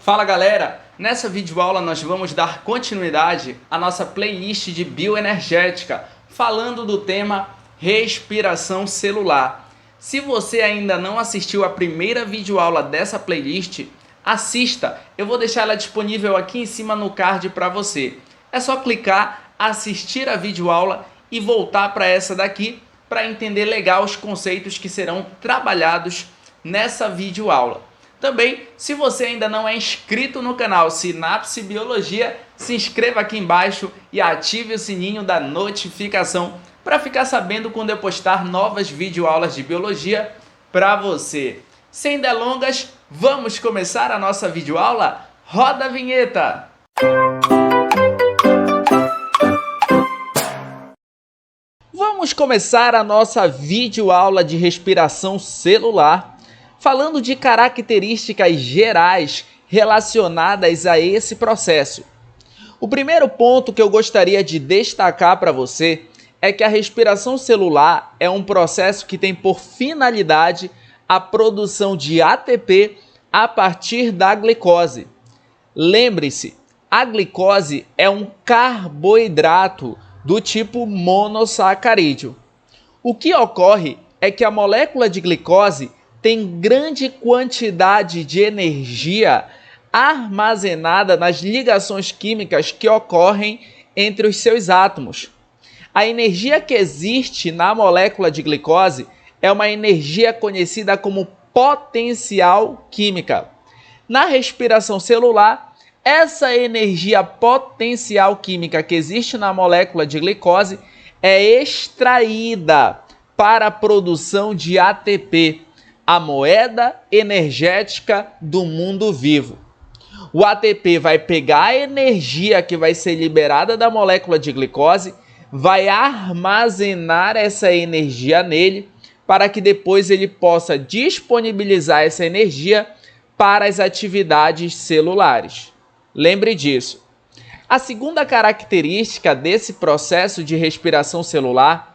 Fala galera, nessa videoaula nós vamos dar continuidade à nossa playlist de bioenergética, falando do tema respiração celular. Se você ainda não assistiu a primeira videoaula dessa playlist, assista, eu vou deixar ela disponível aqui em cima no card para você. É só clicar, assistir a videoaula e voltar para essa daqui para entender legal os conceitos que serão trabalhados nessa videoaula. Também, se você ainda não é inscrito no canal Sinapse Biologia, se inscreva aqui embaixo e ative o sininho da notificação para ficar sabendo quando eu postar novas videoaulas de biologia para você. Sem delongas, vamos começar a nossa videoaula? Roda a vinheta! Vamos começar a nossa videoaula de respiração celular falando de características gerais relacionadas a esse processo. O primeiro ponto que eu gostaria de destacar para você é que a respiração celular é um processo que tem por finalidade a produção de ATP a partir da glicose. Lembre-se, a glicose é um carboidrato do tipo monossacarídeo. O que ocorre é que a molécula de glicose tem grande quantidade de energia armazenada nas ligações químicas que ocorrem entre os seus átomos. A energia que existe na molécula de glicose é uma energia conhecida como potencial química. Na respiração celular, essa energia potencial química que existe na molécula de glicose é extraída para a produção de ATP, a moeda energética do mundo vivo. O ATP vai pegar a energia que vai ser liberada da molécula de glicose, vai armazenar essa energia nele, para que depois ele possa disponibilizar essa energia para as atividades celulares. Lembre disso. A segunda característica desse processo de respiração celular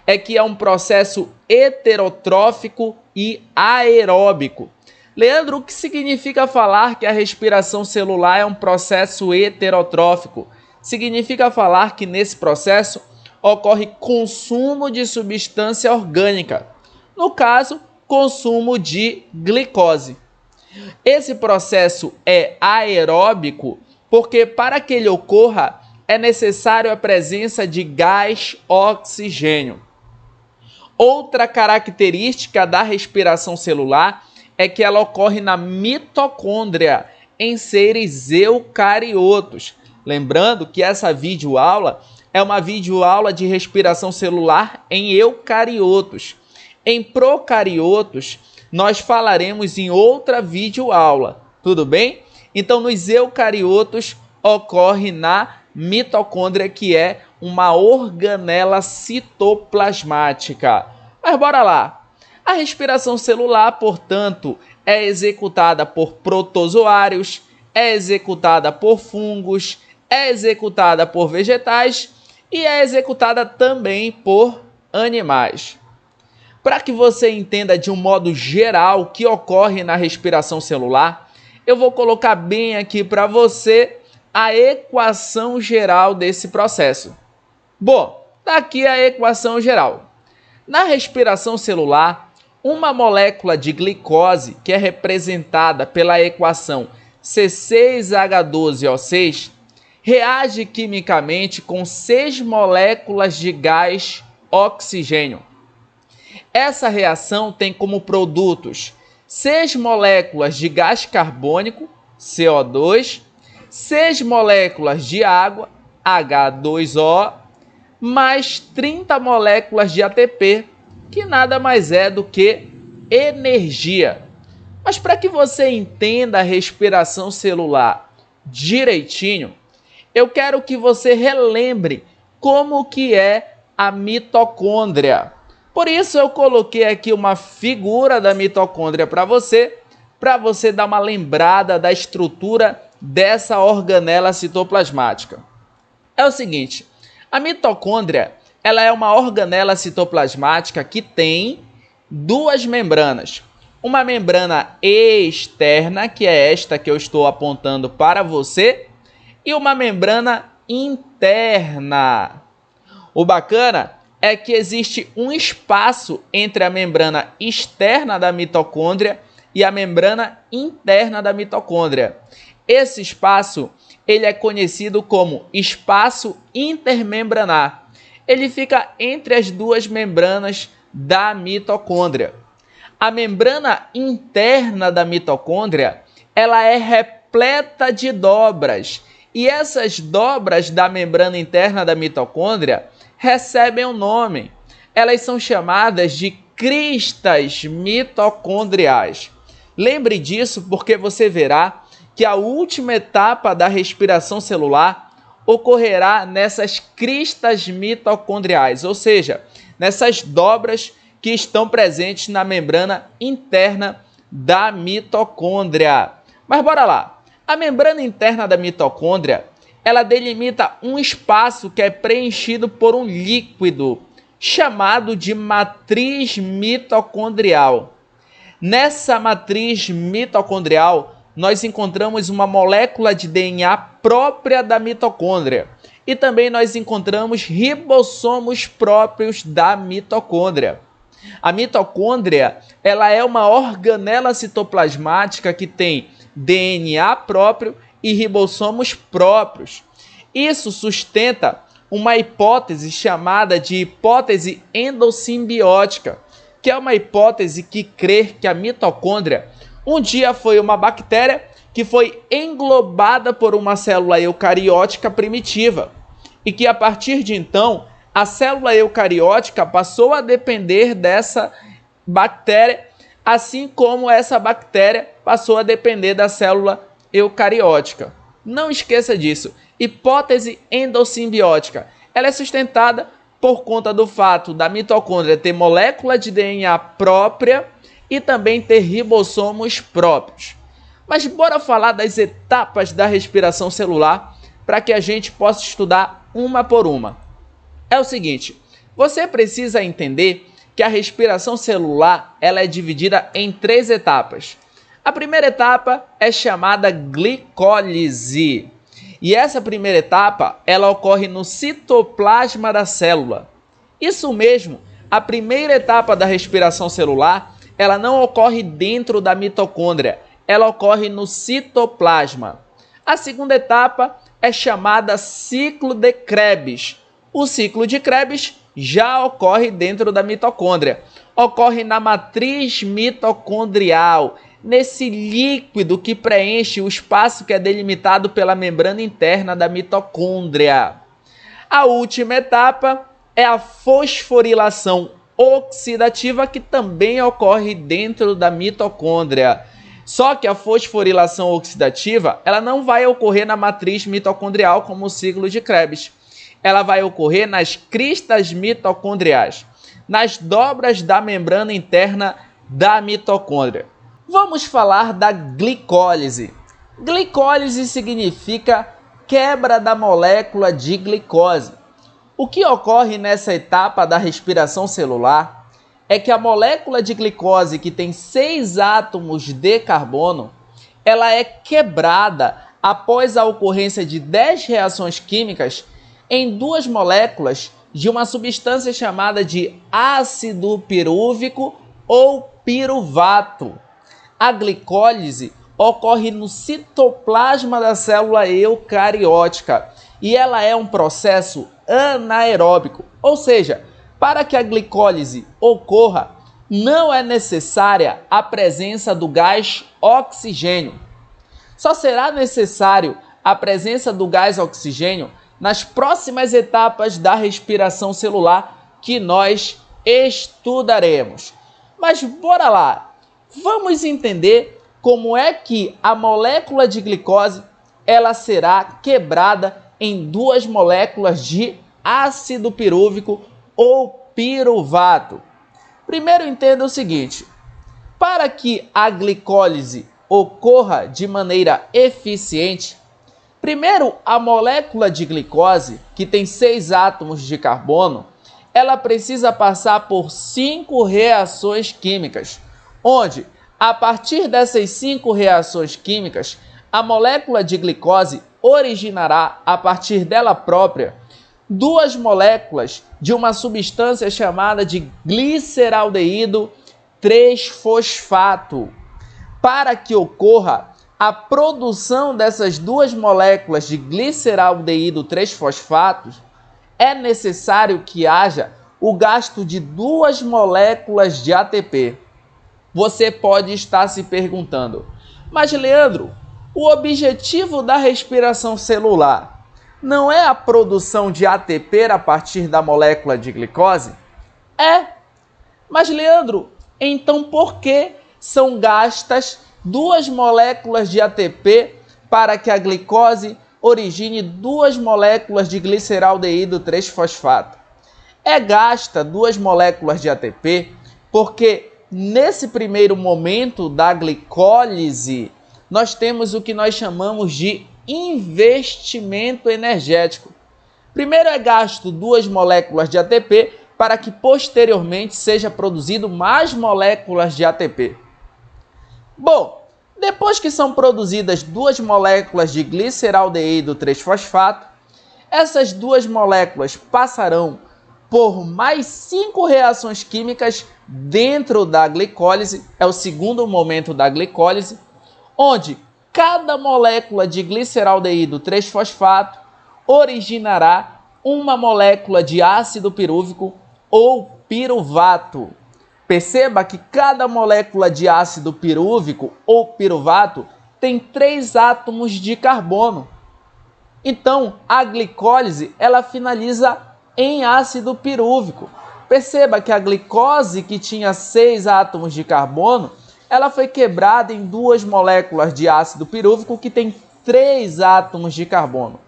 é que é um processo heterotrófico e aeróbico. Leandro, o que significa falar que a respiração celular é um processo heterotrófico? Significa falar que nesse processo ocorre consumo de substância orgânica, no caso, consumo de glicose. Esse processo é aeróbico porque para que ele ocorra é necessário a presença de gás oxigênio. Outra característica da respiração celular é que ela ocorre na mitocôndria, em seres eucariotos. Lembrando que essa videoaula é uma videoaula de respiração celular em eucariotos. Em procariotos, nós falaremos em outra videoaula, tudo bem? Então, nos eucariotos, ocorre na mitocôndria, que é uma organela citoplasmática. Mas bora lá! A respiração celular, portanto, é executada por protozoários, é executada por fungos, é executada por vegetais e é executada também por animais. Para que você entenda de um modo geral o que ocorre na respiração celular, eu vou colocar bem aqui para você a equação geral desse processo. Bom, tá aqui a equação geral. Na respiração celular, uma molécula de glicose, que é representada pela equação C6H12O6, reage quimicamente com 6 moléculas de gás oxigênio. Essa reação tem como produtos 6 moléculas de gás carbônico, CO2, 6 moléculas de água, H2O, mais 30 moléculas de ATP, que nada mais é do que energia. Mas para que você entenda a respiração celular direitinho, eu quero que você relembre como que é a mitocôndria. Por isso eu coloquei aqui uma figura da mitocôndria para você dar uma lembrada da estrutura dessa organela citoplasmática. É o seguinte, a mitocôndria ela é uma organela citoplasmática que tem duas membranas. uma membrana externa, que é esta que eu estou apontando para você, e uma membrana interna. O bacana é que existe um espaço entre a membrana externa da mitocôndria e a membrana interna da mitocôndria. Esse espaço ele é conhecido como espaço intermembranar. Ele fica entre as duas membranas da mitocôndria. A membrana interna da mitocôndria ela é repleta de dobras. E essas dobras da membrana interna da mitocôndria recebem um nome. Elas são chamadas de cristas mitocondriais. Lembre disso porque você verá que a última etapa da respiração celular ocorrerá nessas cristas mitocondriais, ou seja, nessas dobras que estão presentes na membrana interna da mitocôndria. Mas bora lá. A membrana interna da mitocôndria, ela delimita um espaço que é preenchido por um líquido chamado de matriz mitocondrial. Nessa matriz mitocondrial, nós encontramos uma molécula de DNA própria da mitocôndria e também nós encontramos ribossomos próprios da mitocôndria. A mitocôndria, ela é uma organela citoplasmática que tem DNA próprio e ribossomos próprios. Isso sustenta uma hipótese chamada de hipótese endossimbiótica, que é uma hipótese que crê que a mitocôndria um dia foi uma bactéria que foi englobada por uma célula eucariótica primitiva e que a partir de então a célula eucariótica passou a depender dessa bactéria, assim como essa bactéria passou a depender da célula eucariótica. Não esqueça disso. Hipótese endossimbiótica. Ela é sustentada por conta do fato da mitocôndria ter molécula de DNA própria e também ter ribossomos próprios. Mas bora falar das etapas da respiração celular para que a gente possa estudar uma por uma. É o seguinte, você precisa entender que a respiração celular ela é dividida em 3 etapas. A primeira etapa é chamada glicólise. E essa primeira etapa ela ocorre no citoplasma da célula. Isso mesmo, a primeira etapa da respiração celular ela não ocorre dentro da mitocôndria, ela ocorre no citoplasma. A segunda etapa é chamada ciclo de Krebs. O ciclo de Krebs já ocorre dentro da mitocôndria, ocorre na matriz mitocondrial, nesse líquido que preenche o espaço que é delimitado pela membrana interna da mitocôndria. A última etapa é a fosforilação oxidativa, que também ocorre dentro da mitocôndria. Só que a fosforilação oxidativa ela não vai ocorrer na matriz mitocondrial como o ciclo de Krebs. Ela vai ocorrer nas cristas mitocondriais, nas dobras da membrana interna da mitocôndria. Vamos falar da glicólise. Glicólise significa quebra da molécula de glicose. O que ocorre nessa etapa da respiração celular é que a molécula de glicose, que tem 6 átomos de carbono, ela é quebrada após a ocorrência de 10 reações químicas em 2 moléculas de uma substância chamada de ácido pirúvico ou piruvato. A glicólise ocorre no citoplasma da célula eucariótica e ela é um processo anaeróbico, ou seja, para que a glicólise ocorra, não é necessária a presença do gás oxigênio. Só será necessário a presença do gás oxigênio nas próximas etapas da respiração celular que nós estudaremos. Mas bora lá! Vamos entender como é que a molécula de glicose ela será quebrada em 2 moléculas de ácido pirúvico ou piruvato. Primeiro entenda o seguinte, para que a glicólise ocorra de maneira eficiente, primeiro a molécula de glicose, que tem 6 átomos de carbono, ela precisa passar por 5 reações químicas, onde A partir dessas 5 reações químicas, a molécula de glicose originará, a partir dela própria, 2 moléculas de uma substância chamada de gliceraldeído 3-fosfato. Para que ocorra a produção dessas 2 moléculas de gliceraldeído 3-fosfato, é necessário que haja o gasto de 2 moléculas de ATP. Você pode estar se perguntando, mas Leandro, o objetivo da respiração celular não é a produção de ATP a partir da molécula de glicose? É. Mas Leandro, então por que são gastas 2 moléculas de ATP para que a glicose origine 2 moléculas de gliceraldeído 3-fosfato? É gasta 2 moléculas de ATP porque nesse primeiro momento da glicólise nós temos o que nós chamamos de investimento energético. Primeiro é gasto 2 moléculas de ATP para que posteriormente seja produzido mais moléculas de ATP. Bom, depois que são produzidas 2 moléculas de gliceraldeído 3-fosfato, essas 2 moléculas passarão por mais 5 reações químicas dentro da glicólise, é o segundo momento da glicólise, onde cada molécula de gliceraldeído 3-fosfato originará uma molécula de ácido pirúvico ou piruvato. Perceba que cada molécula de ácido pirúvico ou piruvato tem 3 átomos de carbono. Então, a glicólise ela finaliza em ácido pirúvico. Perceba que a glicose, que tinha 6 átomos de carbono, ela foi quebrada em 2 moléculas de ácido pirúvico que tem 3 átomos de carbono.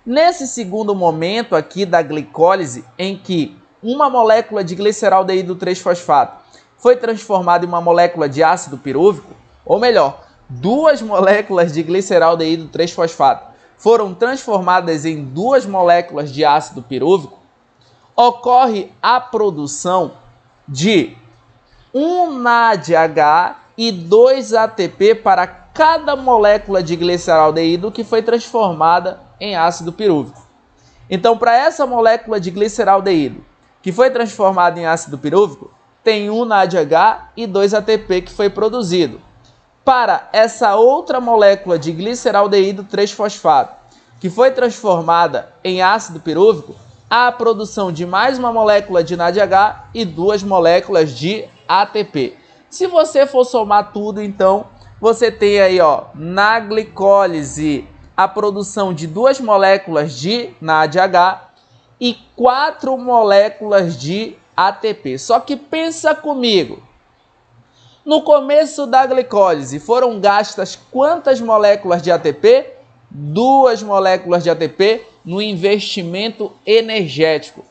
Nesse segundo momento aqui da glicólise, em que uma molécula de gliceraldeído 3-fosfato foi transformada em uma molécula de ácido pirúvico, ou melhor, 2 moléculas de gliceraldeído 3-fosfato foram transformadas em 2 moléculas de ácido pirúvico, ocorre a produção de 1 NADH e 2 ATP para cada molécula de gliceraldeído que foi transformada em ácido pirúvico. Então, para essa molécula de gliceraldeído que foi transformada em ácido pirúvico, tem 1 NADH e 2 ATP que foi produzido. Para essa outra molécula de gliceraldeído 3-fosfato, que foi transformada em ácido pirúvico, há a produção de mais uma molécula de NADH e 2 moléculas de ATP. Se você for somar tudo, então, você tem aí, ó, na glicólise, a produção de 2 moléculas de NADH e 4 moléculas de ATP. Só que pensa comigo, no começo da glicólise foram gastas quantas moléculas de ATP? 2 moléculas de ATP no investimento energético.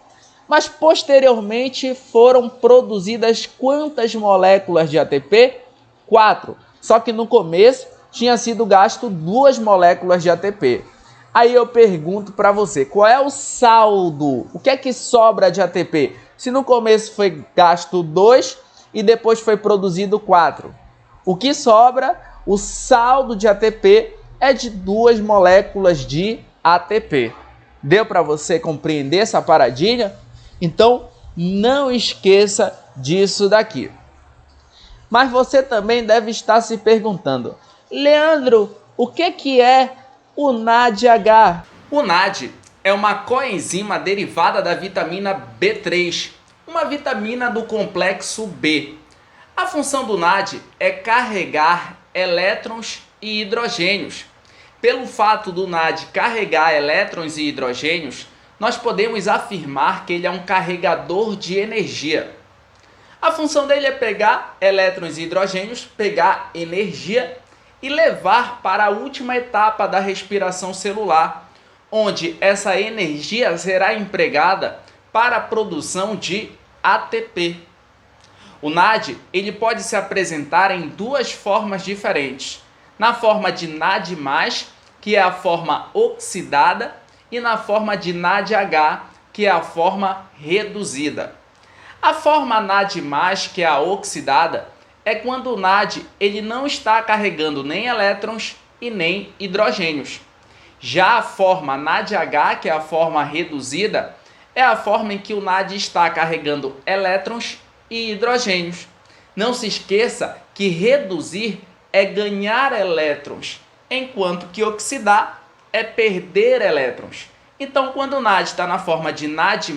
Mas posteriormente foram produzidas quantas moléculas de ATP? 4. Só que no começo tinha sido gasto 2 moléculas de ATP. Aí eu pergunto para você, qual é o saldo? O que é que sobra de ATP? Se no começo foi gasto 2 e depois foi produzido 4. O que sobra, o saldo de ATP é de 2 moléculas de ATP. Deu para você compreender essa paradinha? Então, não esqueça disso daqui. Mas você também deve estar se perguntando, Leandro, o que é o NADH? O NAD é uma coenzima derivada da vitamina B3, uma vitamina do complexo B. A função do NAD é carregar elétrons e hidrogênios. Pelo fato do NAD carregar elétrons e hidrogênios, nós podemos afirmar que ele é um carregador de energia. A função dele é pegar elétrons e hidrogênios, pegar energia e levar para a última etapa da respiração celular, onde essa energia será empregada para a produção de ATP. O NAD ele pode se apresentar em 2 formas diferentes. Na forma de NAD+, que é a forma oxidada, e na forma de NADH, que é a forma reduzida. A forma NAD+, que é a oxidada, é quando o NAD ele não está carregando nem elétrons e nem hidrogênios. Já a forma NADH, que é a forma reduzida, é a forma em que o NAD está carregando elétrons e hidrogênios. Não se esqueça que reduzir é ganhar elétrons, enquanto que oxidar é perder elétrons. Então, quando o NAD está na forma de NAD+,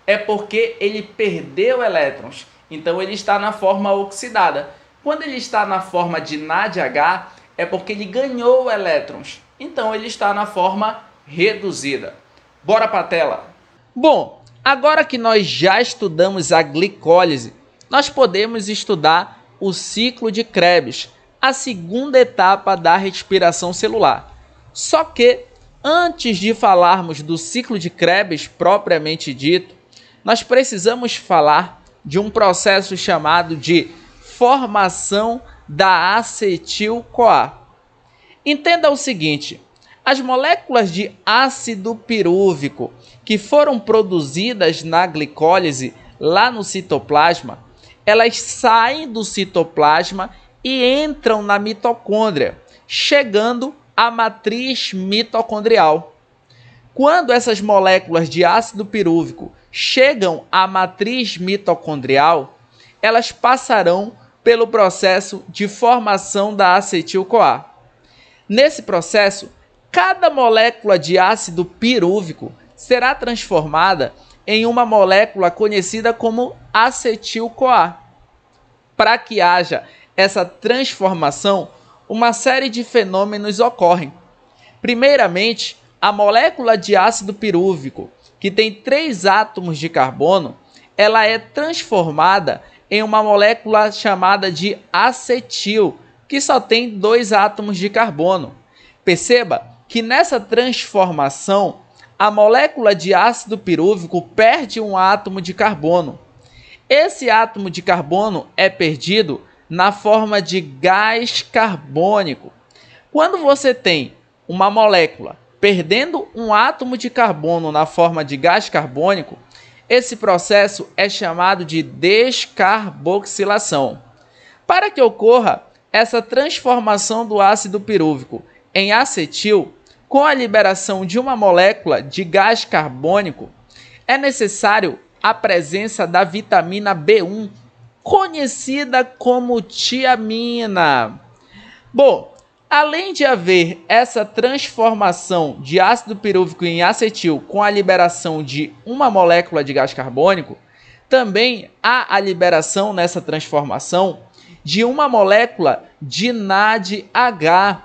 é porque ele perdeu elétrons. Então, ele está na forma oxidada. Quando ele está na forma de NADH, é porque ele ganhou elétrons. Então, ele está na forma reduzida. Bora para a tela. Bom, agora que nós já estudamos a glicólise, nós podemos estudar o ciclo de Krebs, a segunda etapa da respiração celular. Só que, antes de falarmos do ciclo de Krebs propriamente dito, nós precisamos falar de um processo chamado de formação da acetil-CoA. Entenda o seguinte: as moléculas de ácido pirúvico que foram produzidas na glicólise lá no citoplasma, elas saem do citoplasma e entram na mitocôndria, chegando à matriz mitocondrial. Quando essas moléculas de ácido pirúvico chegam à matriz mitocondrial, elas passarão pelo processo de formação da acetil-CoA. Nesse processo, cada molécula de ácido pirúvico será transformada em uma molécula conhecida como acetil-CoA. Para que haja essa transformação, uma série de fenômenos ocorrem. Primeiramente, a molécula de ácido pirúvico, que tem 3 átomos de carbono, ela é transformada em uma molécula chamada de acetil, que só tem 2 átomos de carbono. Perceba que nessa transformação, a molécula de ácido pirúvico perde um átomo de carbono. Esse átomo de carbono é perdido na forma de gás carbônico. Quando você tem uma molécula perdendo um átomo de carbono na forma de gás carbônico, esse processo é chamado de descarboxilação. Para que ocorra essa transformação do ácido pirúvico em acetil, com a liberação de uma molécula de gás carbônico, é necessário a presença da vitamina B1, conhecida como tiamina. Bom, além de haver essa transformação de ácido pirúvico em acetil com a liberação de uma molécula de gás carbônico, também há a liberação nessa transformação de uma molécula de NADH.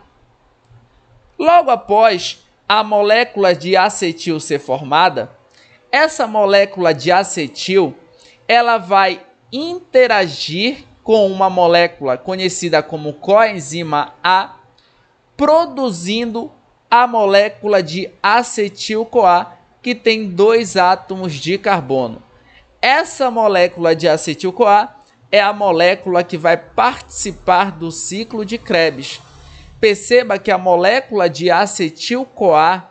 Logo após a molécula de acetil ser formada, essa molécula de acetil ela vai interagir com uma molécula conhecida como coenzima A, produzindo a molécula de acetil-CoA, que tem 2 átomos de carbono. Essa molécula de acetil-CoA é a molécula que vai participar do ciclo de Krebs. Perceba que a molécula de acetil-CoA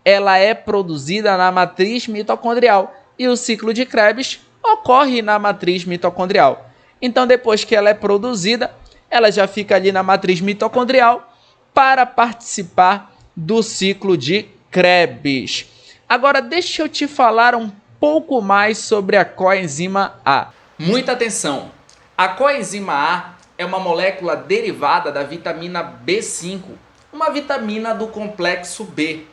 ela é produzida na matriz mitocondrial e o ciclo de Krebs ocorre na matriz mitocondrial. Então, depois que ela é produzida, ela já fica ali na matriz mitocondrial para participar do ciclo de Krebs. Agora, deixa eu te falar um pouco mais sobre a coenzima A. Muita atenção! A coenzima A é uma molécula derivada da vitamina B5, uma vitamina do complexo B.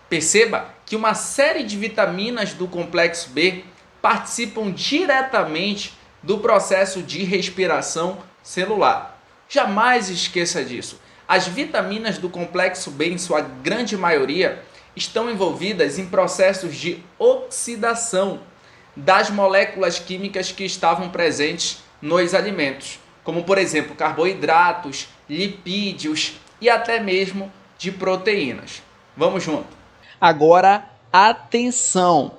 Perceba que uma série de vitaminas do complexo B participam diretamente do processo de respiração celular. Jamais esqueça disso. As vitaminas do complexo B, em sua grande maioria, estão envolvidas em processos de oxidação das moléculas químicas que estavam presentes nos alimentos, como por exemplo carboidratos, lipídios e até mesmo de proteínas. Vamos junto. Agora, atenção!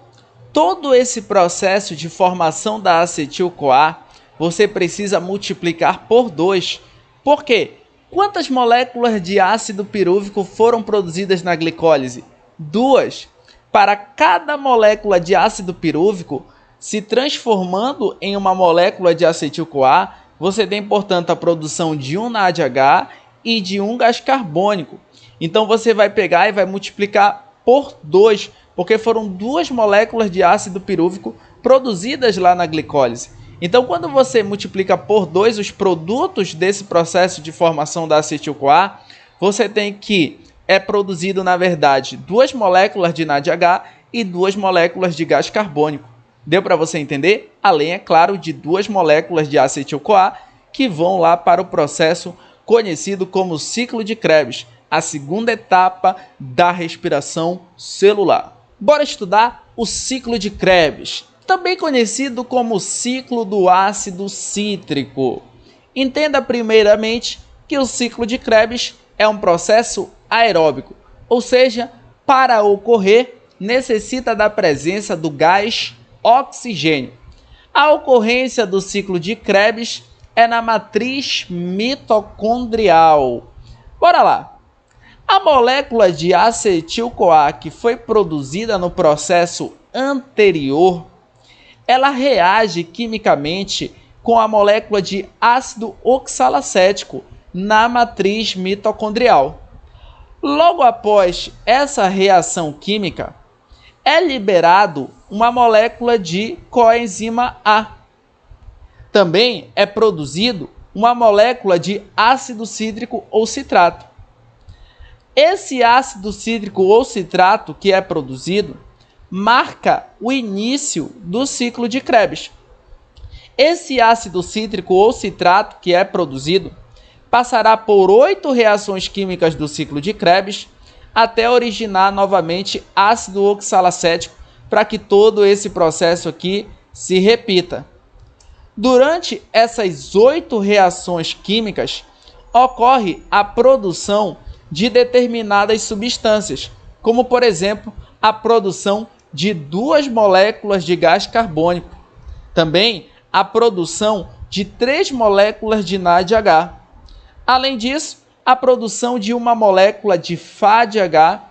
Todo esse processo de formação da acetil-CoA, você precisa multiplicar por 2. Por quê? Quantas moléculas de ácido pirúvico foram produzidas na glicólise? 2. Para cada molécula de ácido pirúvico se transformando em uma molécula de acetil-CoA, você tem, portanto, a produção de um NADH e de um gás carbônico. Então você vai pegar e vai multiplicar por 2, porque foram 2 moléculas de ácido pirúvico produzidas lá na glicólise. Então quando você multiplica por 2 os produtos desse processo de formação da acetil-CoA, você tem que é produzido, na verdade, 2 moléculas de NADH e 2 moléculas de gás carbônico. Deu para você entender? Além, é claro, de 2 moléculas de acetil-CoA que vão lá para o processo conhecido como ciclo de Krebs, a segunda etapa da respiração celular. Bora estudar o ciclo de Krebs, também conhecido como ciclo do ácido cítrico. Entenda primeiramente que o ciclo de Krebs é um processo aeróbico, ou seja, para ocorrer necessita da presença do gás oxigênio. A ocorrência do ciclo de Krebs é na matriz mitocondrial. Bora lá! A molécula de acetil-CoA que foi produzida no processo anterior, ela reage quimicamente com a molécula de ácido oxalacético na matriz mitocondrial. Logo após essa reação química, é liberado uma molécula de coenzima A. Também é produzido uma molécula de ácido cítrico ou citrato. Esse ácido cítrico ou citrato que é produzido marca o início do ciclo de Krebs. Esse ácido cítrico ou citrato que é produzido passará por 8 reações químicas do ciclo de Krebs até originar novamente ácido oxalacético para que todo esse processo aqui se repita. Durante essas 8 reações químicas, ocorre a produção de determinadas substâncias, como por exemplo, a produção de 2 moléculas de gás carbônico. Também a produção de 3 moléculas de NADH. Além disso, a produção de uma molécula de FADH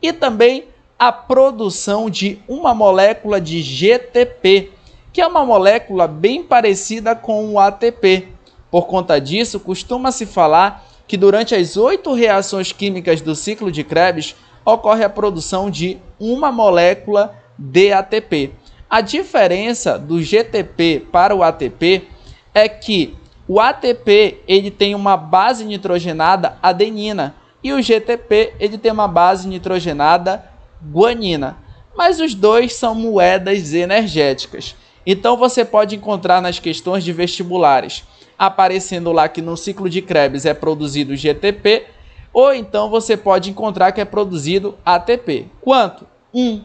e também a produção de uma molécula de GTP, que é uma molécula bem parecida com o ATP. Por conta disso, costuma-se falar que durante as 8 reações químicas do ciclo de Krebs ocorre a produção de uma molécula de ATP. A diferença do GTP para o ATP é que o ATP ele tem uma base nitrogenada adenina e o GTP ele tem uma base nitrogenada guanina. Mas os dois são moedas energéticas. Então você pode encontrar nas questões de vestibulares aparecendo lá que no ciclo de Krebs é produzido GTP, ou então você pode encontrar que é produzido ATP. Quanto? Um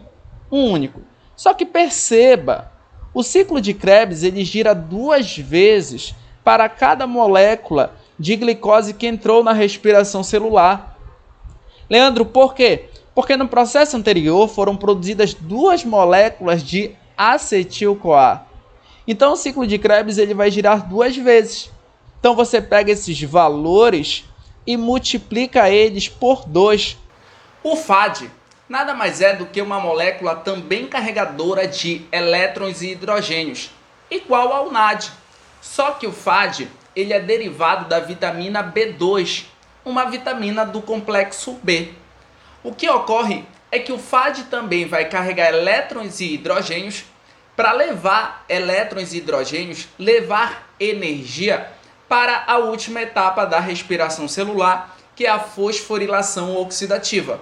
único. Só que perceba, o ciclo de Krebs ele gira 2 vezes para cada molécula de glicose que entrou na respiração celular. Leandro, por quê? Porque no processo anterior foram produzidas 2 moléculas de acetil-CoA. Então o ciclo de Krebs ele vai girar 2 vezes. Então você pega esses valores e multiplica eles por 2. O FAD nada mais é do que uma molécula também carregadora de elétrons e hidrogênios, igual ao NAD. Só que o FAD ele é derivado da vitamina B2, uma vitamina do complexo B. O que ocorre é que o FAD também vai carregar elétrons e hidrogênios para levar elétrons e hidrogênios, levar energia para a última etapa da respiração celular, que é a fosforilação oxidativa.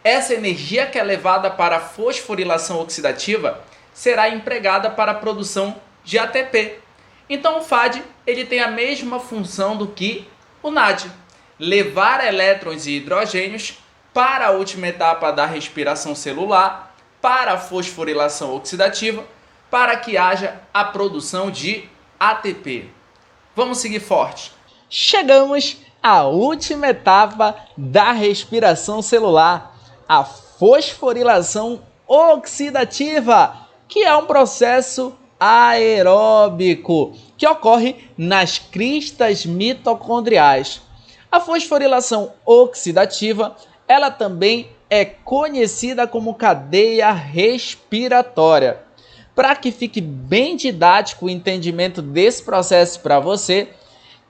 Essa energia que é levada para a fosforilação oxidativa será empregada para a produção de ATP. Então o FAD ele tem a mesma função do que o NAD, levar elétrons e hidrogênios para a última etapa da respiração celular, para a fosforilação oxidativa, para que haja a produção de ATP. Vamos seguir forte. Chegamos à última etapa da respiração celular, a fosforilação oxidativa, que é um processo aeróbico que ocorre nas cristas mitocondriais. A fosforilação oxidativa, ela também é conhecida como cadeia respiratória. para que fique bem didático o entendimento desse processo para você,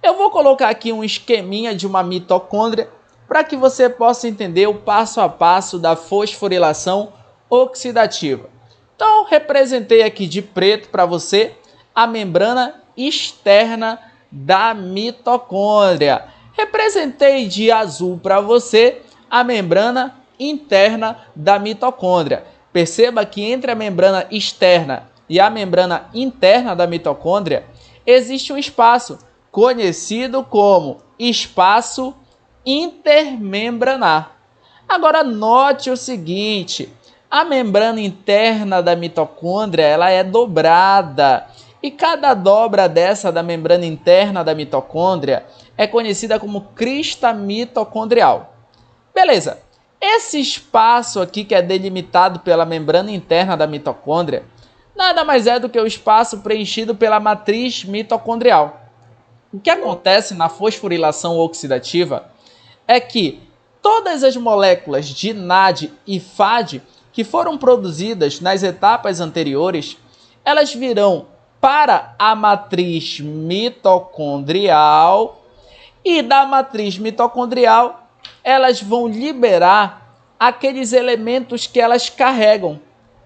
eu vou colocar aqui um esqueminha de uma mitocôndria para que você possa entender o passo a passo da fosforilação oxidativa. Então, representei aqui de preto para você a membrana externa da mitocôndria. Representei de azul para você a membrana interna da mitocôndria. Perceba que entre a membrana externa e a membrana interna da mitocôndria existe um espaço conhecido como espaço intermembranar. Agora note o seguinte, a membrana interna da mitocôndria ela é dobrada e cada dobra dessa da membrana interna da mitocôndria é conhecida como crista mitocondrial. Beleza, esse espaço aqui que é delimitado pela membrana interna da mitocôndria nada mais é do que o espaço preenchido pela matriz mitocondrial. O que acontece na fosforilação oxidativa é que todas as moléculas de NAD e FAD que foram produzidas nas etapas anteriores, elas virão para a matriz mitocondrial e da matriz mitocondrial elas vão liberar aqueles elementos que elas carregam.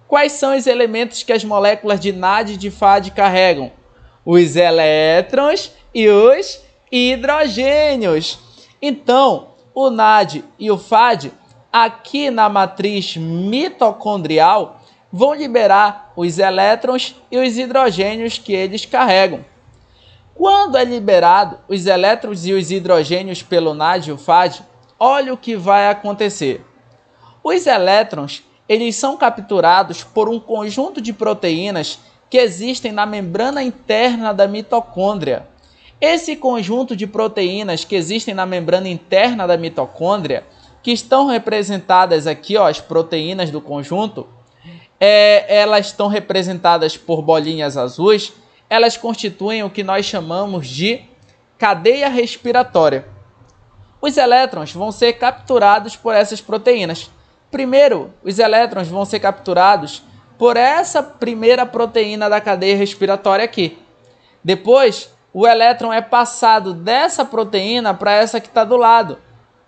Quais são os elementos que as moléculas de NAD e de FAD carregam? Os elétrons e os hidrogênios. Então, o NAD e o FAD, aqui na matriz mitocondrial, vão liberar os elétrons e os hidrogênios que eles carregam. Quando é liberado os elétrons e os hidrogênios pelo NAD e o FAD, olha o que vai acontecer. Os elétrons, eles são capturados por um conjunto de proteínas que existem na membrana interna da mitocôndria. Esse conjunto de proteínas que existem na membrana interna da mitocôndria, que estão representadas aqui, ó, as proteínas do conjunto, elas estão representadas por bolinhas azuis, elas constituem o que nós chamamos de cadeia respiratória. Os elétrons vão ser capturados por essas proteínas. Primeiro, os elétrons vão ser capturados por essa primeira proteína da cadeia respiratória aqui. Depois, o elétron é passado dessa proteína para essa que está do lado.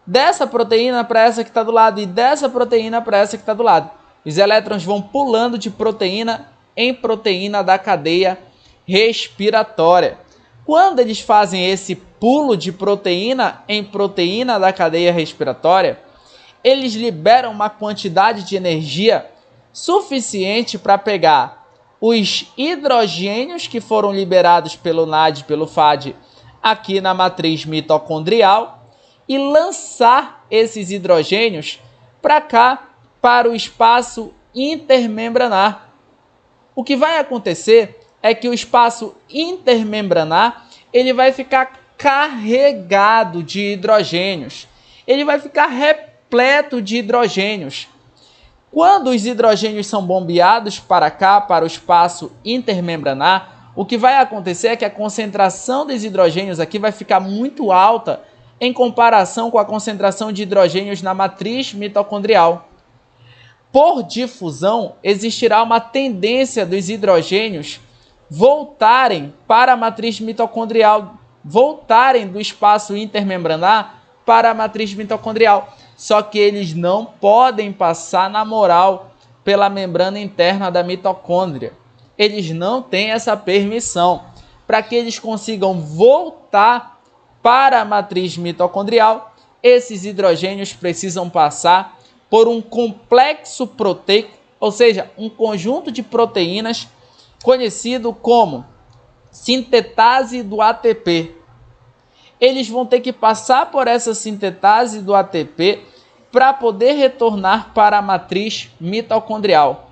Dessa proteína para essa que está do lado e dessa proteína para essa que está do lado. Os elétrons vão pulando de proteína em proteína da cadeia respiratória. Quando eles fazem esse pulo de proteína em proteína da cadeia respiratória, eles liberam uma quantidade de energia suficiente para pegar os hidrogênios que foram liberados pelo NAD e pelo FAD aqui na matriz mitocondrial e lançar esses hidrogênios para cá, para o espaço intermembranar. O que vai acontecer é que o espaço intermembranar ele vai ficar carregado de hidrogênios. Ele vai ficar repleto de hidrogênios. Quando os hidrogênios são bombeados para cá, para o espaço intermembranar, o que vai acontecer é que a concentração dos hidrogênios aqui vai ficar muito alta em comparação com a concentração de hidrogênios na matriz mitocondrial. Por difusão, existirá uma tendência dos hidrogênios voltarem para a matriz mitocondrial, voltarem do espaço intermembranar para a matriz mitocondrial. Só que eles não podem passar na moral pela membrana interna da mitocôndria. Eles não têm essa permissão. Para que eles consigam voltar para a matriz mitocondrial, esses hidrogênios precisam passar por um complexo proteico, ou seja, um conjunto de proteínas conhecido como sintetase do ATP. Eles vão ter que passar por essa sintetase do ATP para poder retornar para a matriz mitocondrial.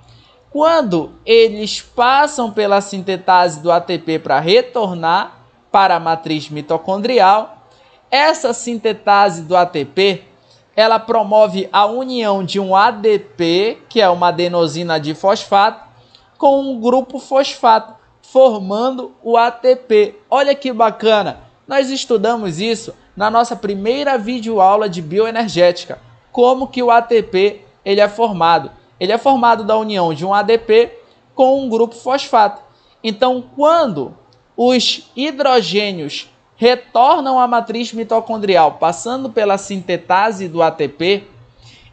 Quando eles passam pela sintetase do ATP para retornar para a matriz mitocondrial, essa sintetase do ATP ela promove a união de um ADP, que é uma adenosina difosfato, com um grupo fosfato, formando o ATP. Olha que bacana! Nós estudamos isso na nossa primeira videoaula de bioenergética. Como que o ATP ele é formado? Ele é formado da união de um ADP com um grupo fosfato. Então, quando os hidrogênios retornam à matriz mitocondrial, passando pela sintetase do ATP,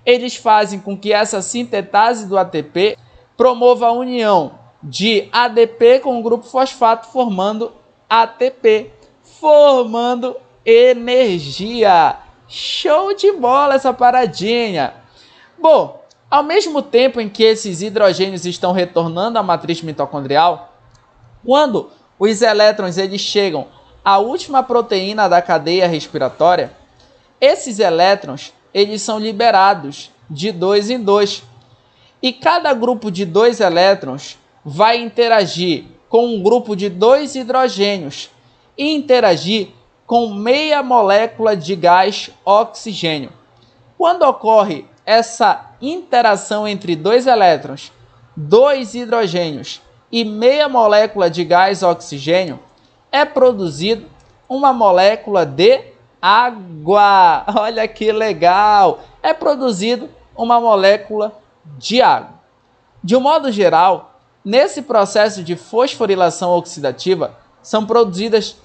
eles fazem com que essa sintetase do ATP promova a união de ADP com o grupo fosfato, formando ATP, formando energia. Show de bola essa paradinha! Bom, ao mesmo tempo em que esses hidrogênios estão retornando à matriz mitocondrial, quando os elétrons eles chegam à última proteína da cadeia respiratória, esses elétrons eles são liberados de 2 em 2. E cada grupo de 2 elétrons vai interagir com um grupo de 2 hidrogênios e interagir com meia molécula de gás oxigênio. Quando ocorre essa interação entre 2 elétrons, 2 hidrogênios e meia molécula de gás oxigênio, é produzido uma molécula de água. Olha que legal! É produzido uma molécula de água. De um modo geral, nesse processo de fosforilação oxidativa, são produzidas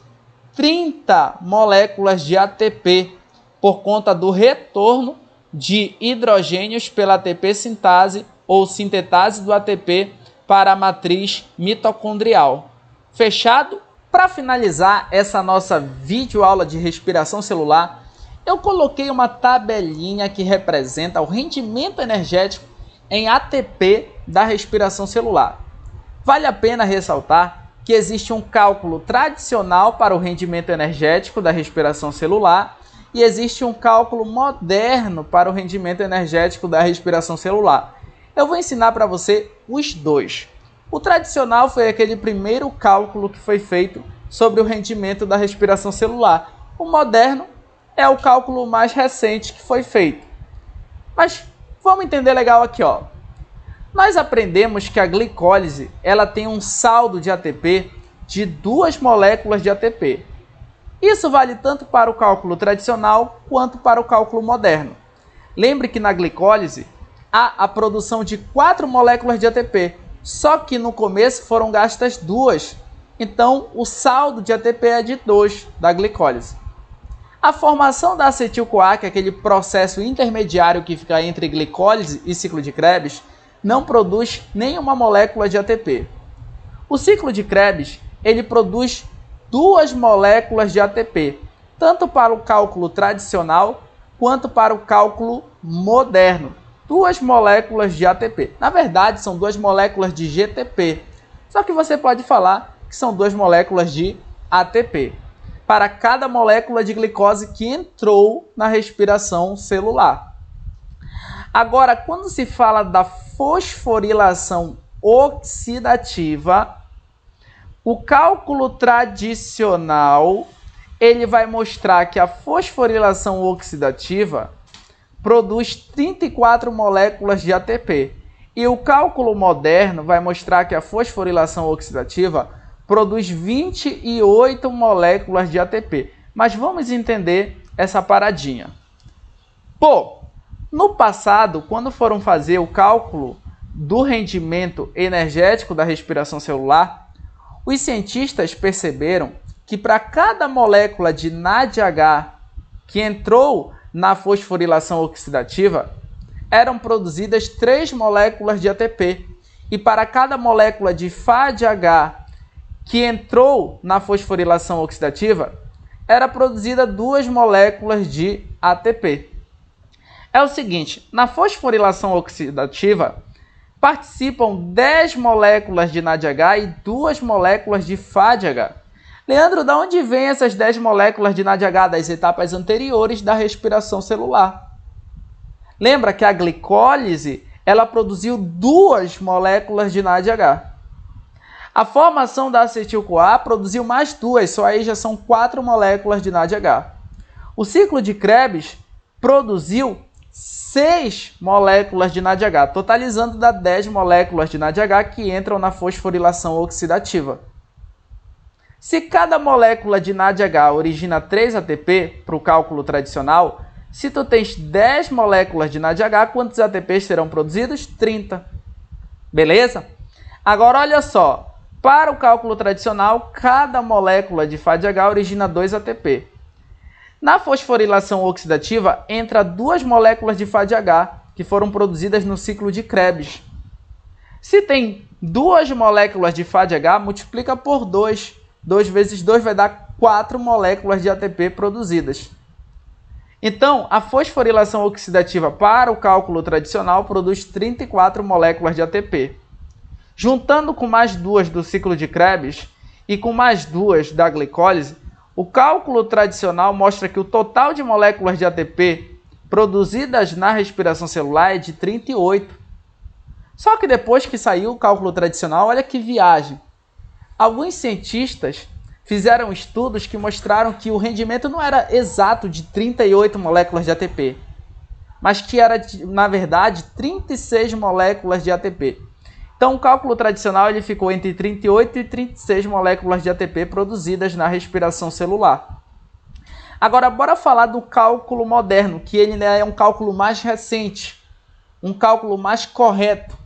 30 moléculas de ATP por conta do retorno de hidrogênios pela ATP sintase ou sintetase do ATP para a matriz mitocondrial. Fechado? Para finalizar essa nossa videoaula de respiração celular, eu coloquei uma tabelinha que representa o rendimento energético em ATP da respiração celular. Vale a pena ressaltar que existe um cálculo tradicional para o rendimento energético da respiração celular e existe um cálculo moderno para o rendimento energético da respiração celular. Eu vou ensinar para você os dois. O tradicional foi aquele primeiro cálculo que foi feito sobre o rendimento da respiração celular. O moderno é o cálculo mais recente que foi feito. Mas vamos entender legal aqui, ó. Nós aprendemos que a glicólise ela tem um saldo de ATP de 2 moléculas de ATP. Isso vale tanto para o cálculo tradicional quanto para o cálculo moderno. Lembre que na glicólise há a produção de 4 moléculas de ATP, só que no começo foram gastas 2. Então o saldo de ATP é de 2 da glicólise. A formação da acetil-CoA, que é aquele processo intermediário que fica entre glicólise e ciclo de Krebs, não produz nenhuma molécula de ATP. O ciclo de Krebs ele produz 2 moléculas de ATP, tanto para o cálculo tradicional quanto para o cálculo moderno. 2 moléculas de ATP. Na verdade, são 2 moléculas de GTP. Só que você pode falar que são 2 moléculas de ATP para cada molécula de glicose que entrou na respiração celular. Agora, quando se fala da fosforilação oxidativa, o cálculo tradicional ele vai mostrar que a fosforilação oxidativa produz 34 moléculas de ATP. E o cálculo moderno vai mostrar que a fosforilação oxidativa produz 28 moléculas de ATP. Mas vamos entender essa paradinha. Pô, no passado, quando foram fazer o cálculo do rendimento energético da respiração celular, os cientistas perceberam que para cada molécula de NADH que entrou na fosforilação oxidativa, eram produzidas 3 moléculas de ATP. E para cada molécula de FADH que entrou na fosforilação oxidativa, era produzida 2 moléculas de ATP. É o seguinte, na fosforilação oxidativa, participam 10 moléculas de NADH e 2 moléculas de FADH. Leandro, de onde vêm essas 10 moléculas de NADH das etapas anteriores da respiração celular? Lembra que a glicólise ela produziu 2 moléculas de NADH. A formação da acetil-CoA produziu mais 2, só aí já são 4 moléculas de NADH. O ciclo de Krebs produziu 6 moléculas de NADH, totalizando das 10 moléculas de NADH que entram na fosforilação oxidativa. Se cada molécula de NADH origina 3 ATP para o cálculo tradicional, se tu tens 10 moléculas de NADH, quantos ATPs serão produzidos? 30. Beleza? Agora olha só, para o cálculo tradicional, cada molécula de FADH origina 2 ATP. Na fosforilação oxidativa, entra 2 moléculas de FADH, que foram produzidas no ciclo de Krebs. Se tem 2 moléculas de FADH, multiplica por 2. 2 vezes 2 vai dar 4 moléculas de ATP produzidas. Então, a fosforilação oxidativa para o cálculo tradicional produz 34 moléculas de ATP. Juntando com mais 2 do ciclo de Krebs e com mais 2 da glicólise, o cálculo tradicional mostra que o total de moléculas de ATP produzidas na respiração celular é de 38. Só que depois que saiu o cálculo tradicional, olha que viagem. Alguns cientistas fizeram estudos que mostraram que o rendimento não era exato de 38 moléculas de ATP, mas que era, na verdade, 36 moléculas de ATP. Então, o cálculo tradicional ele ficou entre 38 e 36 moléculas de ATP produzidas na respiração celular. Agora, bora falar do cálculo moderno, que ele é um cálculo mais recente, um cálculo mais correto.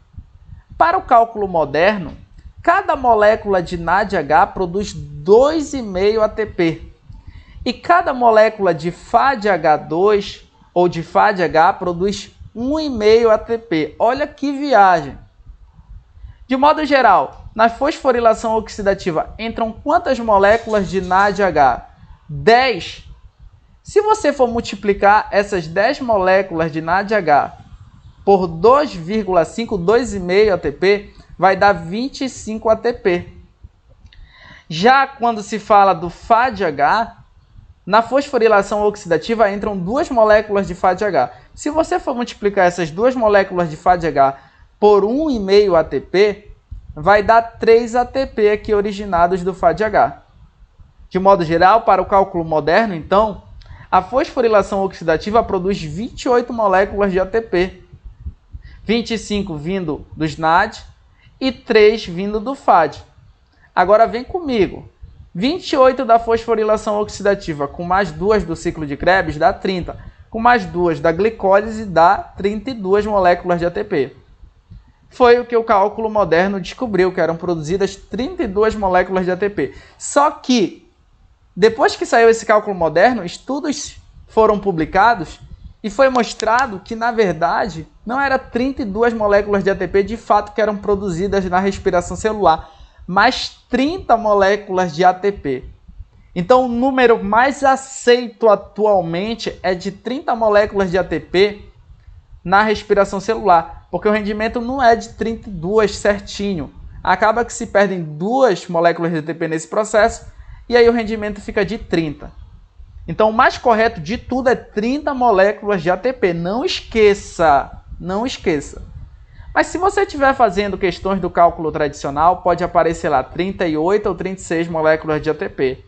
Para o cálculo moderno, cada molécula de NADH produz 2,5 ATP. E cada molécula de FADH2 ou de FADH produz 1,5 ATP. Olha que viagem! De modo geral, na fosforilação oxidativa entram quantas moléculas de NADH? 10. Se você for multiplicar essas 10 moléculas de NADH por 2,5, 2,5 ATP, vai dar 25 ATP. Já quando se fala do FADH, na fosforilação oxidativa entram 2 moléculas de FADH. Se você for multiplicar essas 2 moléculas de FADH por 1,5 ATP, vai dar 3 ATP aqui originados do FADH. De modo geral, para o cálculo moderno, então, a fosforilação oxidativa produz 28 moléculas de ATP, 25 vindo dos NAD e 3 vindo do FAD. Agora vem comigo. 28 da fosforilação oxidativa com mais 2 do ciclo de Krebs dá 30. Com mais 2 da glicólise dá 32 moléculas de ATP. Foi o que o cálculo moderno descobriu, que eram produzidas 32 moléculas de ATP. Só que, depois que saiu esse cálculo moderno, estudos foram publicados e foi mostrado que, na verdade, não eram 32 moléculas de ATP de fato que eram produzidas na respiração celular, mas 30 moléculas de ATP. Então, o número mais aceito atualmente é de 30 moléculas de ATP na respiração celular, porque o rendimento não é de 32 certinho. Acaba que se perdem 2 moléculas de ATP nesse processo e aí o rendimento fica de 30. Então, o mais correto de tudo é 30 moléculas de ATP. Não esqueça, não esqueça. Mas se você estiver fazendo questões do cálculo tradicional, pode aparecer lá 38 ou 36 moléculas de ATP.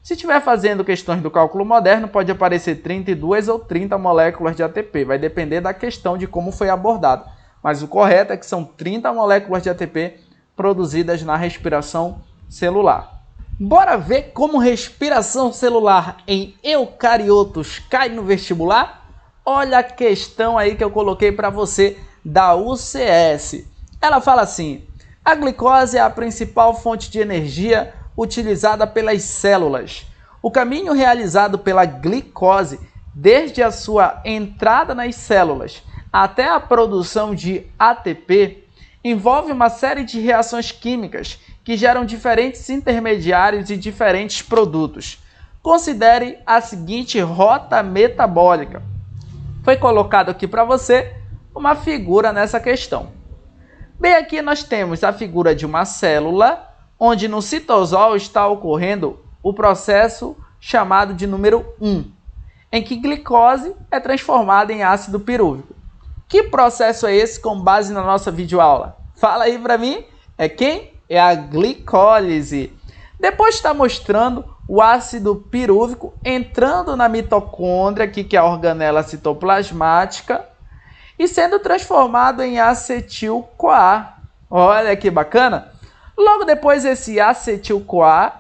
Se estiver fazendo questões do cálculo moderno, pode aparecer 32 ou 30 moléculas de ATP. Vai depender da questão de como foi abordado. Mas o correto é que são 30 moléculas de ATP produzidas na respiração celular. Bora ver como respiração celular em eucariotos cai no vestibular? Olha a questão aí que eu coloquei para você da UCS. Ela fala assim: a glicose é a principal fonte de energia utilizada pelas células. O caminho realizado pela glicose, desde a sua entrada nas células até a produção de ATP, envolve uma série de reações químicas que geram diferentes intermediários e diferentes produtos. Considere a seguinte rota metabólica. Foi colocado aqui para você uma figura nessa questão. Bem, aqui nós temos a figura de uma célula, onde no citosol está ocorrendo o processo chamado de número 1, em que glicose é transformada em ácido pirúvico. Que processo é esse com base na nossa videoaula? Fala aí para mim, é quem? É a glicólise. Depois está mostrando o ácido pirúvico entrando na mitocôndria, aqui que é a organela citoplasmática, e sendo transformado em acetil-CoA. Olha que bacana! Logo depois esse acetil-CoA,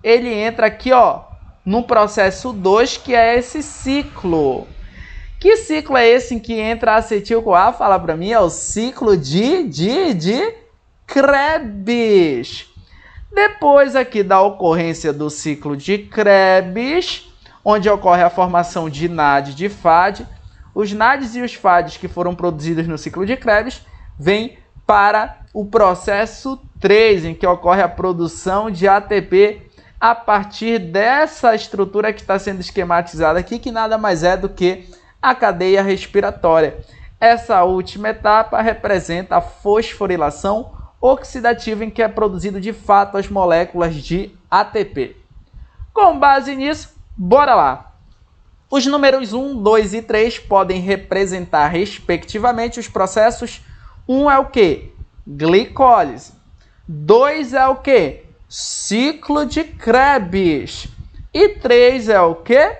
ele entra aqui, ó, no processo 2, que é esse ciclo. Que ciclo é esse em que entra acetil-CoA? Fala para mim, é o ciclo de Krebs. Depois aqui da ocorrência do ciclo de Krebs, onde ocorre a formação de NAD e de FAD, os NADs e os FADs que foram produzidos no ciclo de Krebs vêm para o processo 3, em que ocorre a produção de ATP a partir dessa estrutura que está sendo esquematizada aqui, que nada mais é do que a cadeia respiratória. Essa última etapa representa a fosforilação oxidativa, em que é produzido de fato as moléculas de ATP. Com base nisso, bora lá! Os números 1, 2 e 3 podem representar, respectivamente, os processos. 1 é o quê? Glicólise. 2 é o quê? Ciclo de Krebs. E 3 é o quê?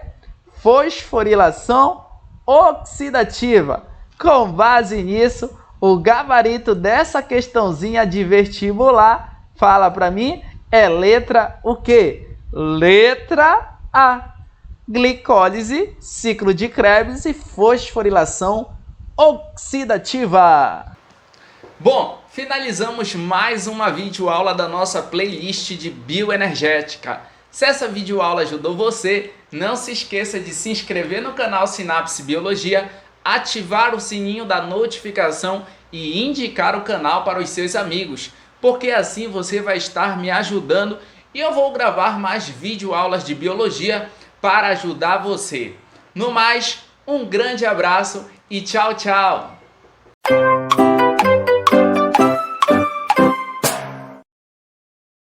Fosforilação oxidativa. Com base nisso, o gabarito dessa questãozinha de vestibular, fala para mim, é letra o quê? Letra A. Glicólise, ciclo de Krebs e fosforilação oxidativa. Bom, finalizamos mais uma videoaula da nossa playlist de bioenergética. Se essa videoaula ajudou você, não se esqueça de se inscrever no canal Sinapse Biologia, ativar o sininho da notificação e indicar o canal para os seus amigos, porque assim você vai estar me ajudando e eu vou gravar mais videoaulas de biologia para ajudar você. No mais, um grande abraço e tchau, tchau!